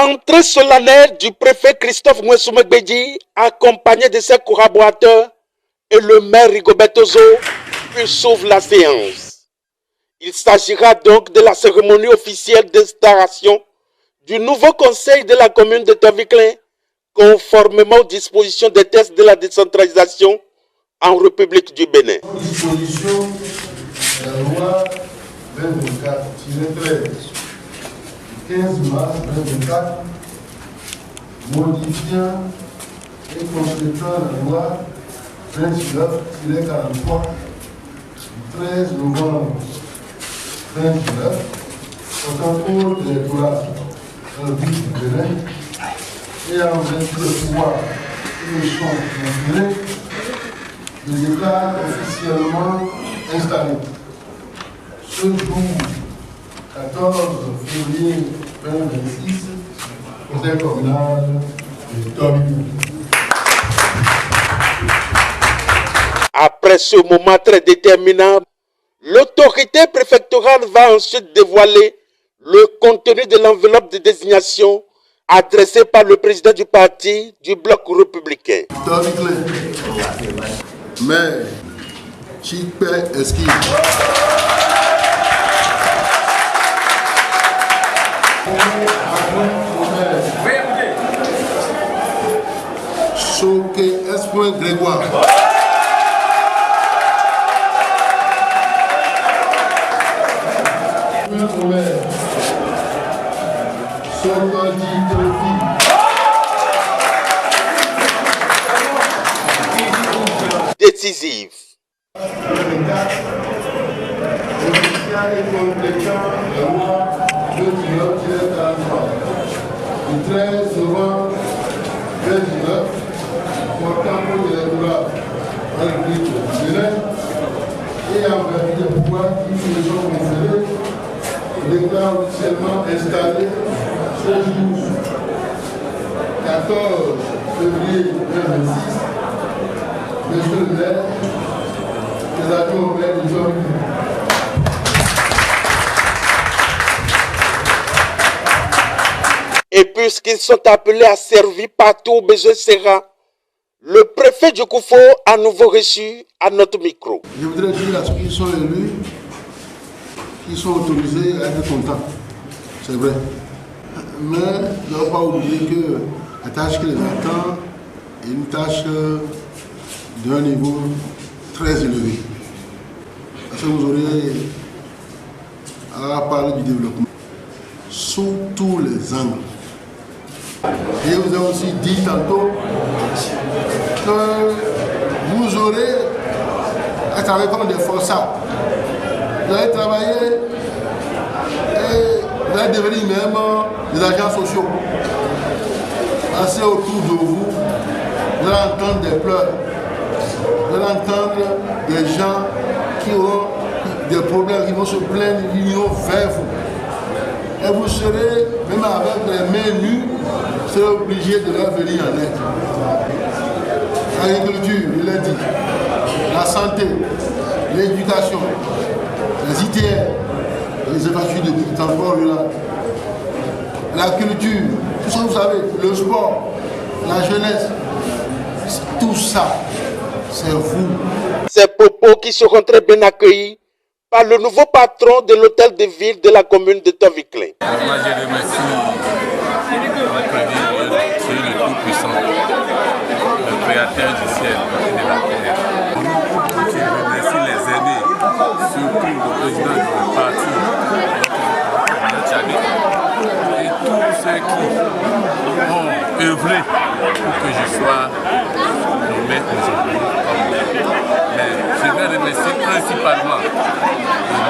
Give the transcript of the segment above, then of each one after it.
Entrée solennelle du préfet Christophe Mouessoumegbeji, accompagné de ses collaborateurs, et le maire Rigobert Ozo, puis s'ouvre la séance. Il s'agira donc de la cérémonie officielle d'installation du nouveau conseil de la commune de Toviclin, conformément aux dispositions des tests de la décentralisation en République du Bénin. Disposition de la loi 2024-13 du 15 mars 2024 modifiant et complétant la loi 29-43 du 13 novembre 2019 portant compte des droits dans le but du Bénin et en vertu de pouvoir qui me sont conférés, je déclare officiellement installé ce jour 14 février 2026 au conseil communal de Toviclin. Après ce moment très déterminant, l'autorité préfectorale va ensuite dévoiler le contenu de l'enveloppe de désignation adressée par le président du parti du bloc républicain. Toviclin, maire Chikpe Esquive. Choqué S. Grégoire. Décisive. Le 13 novembre 2019, portant pour les droits en République du Bénin et en vertu des pouvoirs qui nous sont conférés, je déclare officiellement installé ce jour 14 février 2026, monsieur le maire, les adjoints au maire du Toviclin. Et puisqu'ils sont appelés à servir partout où besoin sera, le préfet du Koufo a nouveau reçu à notre micro. Je voudrais dire à ceux qui sont élus, qui sont autorisés à être contents. C'est vrai. Mais ne faut pas oublier que la tâche qui les attend est une tâche d'un niveau très élevé. Parce que vous aurez à parler du développement sous tous les angles. Et vous avez aussi dit tantôt que vous aurez à travailler comme des forçats. Vous allez travailler et vous allez devenir même des agents sociaux. Passez autour de vous, vous allez entendre des pleurs, vous allez entendre des gens qui auront des problèmes, qui vont se plaindre, qui iront vers vous. Et vous serez, même avec les mains nues, vous serez obligé de leur venir en aide. L'agriculture, il l'a dit, la santé, l'éducation, les ITR, les infrastructures de transport rural, la culture, tout ce que vous savez, le sport, la jeunesse, tout ça, c'est vous. Ces propos qui seront très bien accueillis par le nouveau patron de l'hôtel de ville de la commune de Toviclin. Moi, je remercie en premier lieu Dieu le Tout-Puissant, le Créateur du ciel et de la terre. Je remercie les aînés, surtout le président du parti, le Tchadé, et tous ceux qui ont œuvré pour que je sois nommé aujourd'hui. Mais je vais remercier principalement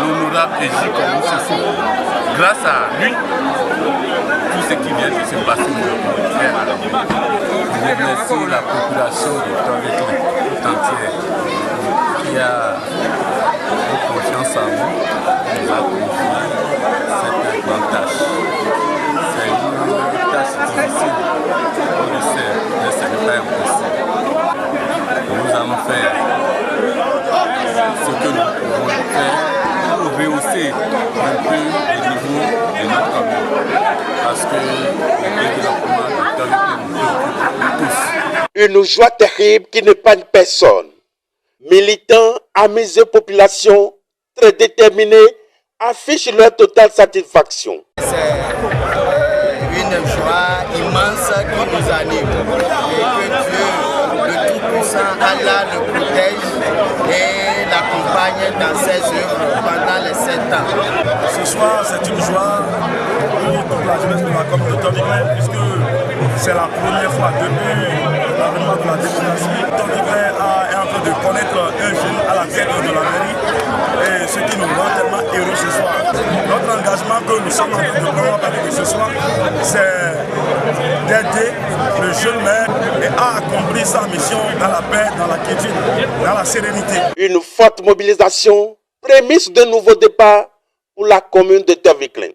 l'honorable Égypte comme ceci. Grâce à lui, tout ce qui vient de se passer aujourd'hui est à la vie. Je remercie la population de Toviclin tout entière qui a eu confiance en nous, nous a confié cette grande tâche. C'est une tâche difficile, on le sait, mais ce n'est pas impossible. Nous allons faire ce que nous pouvons faire pour rehausser un peu le niveau de notre commune. Parce que Une joie terrible qui n'épargne personne. Militants, amis et population très déterminés affichent leur totale satisfaction. C'est une joie immense qui nous anime et que Dieu, le Tout-Puissant, Allah, le protège et l'accompagne dans ses œuvres pendant les 7 ans. Ce soir, c'est une joie pour toute la jeunesse de la communauté Tonnigrain puisque c'est la première fois depuis l'avènement de la démocratie. Tonnigrain est en train de connaître un jeune à la tête de la mairie et ce qui nous rend tellement heureux ce soir. Notre engagement que nous sommes en train de prendre avec ce soir, c'est d'aider le jeune maire et à accomplir sa mission dans la paix, dans la quiétude, dans la sérénité. Une forte mobilisation, prémisse d'un nouveau départ pour la commune de Terre-Viklain.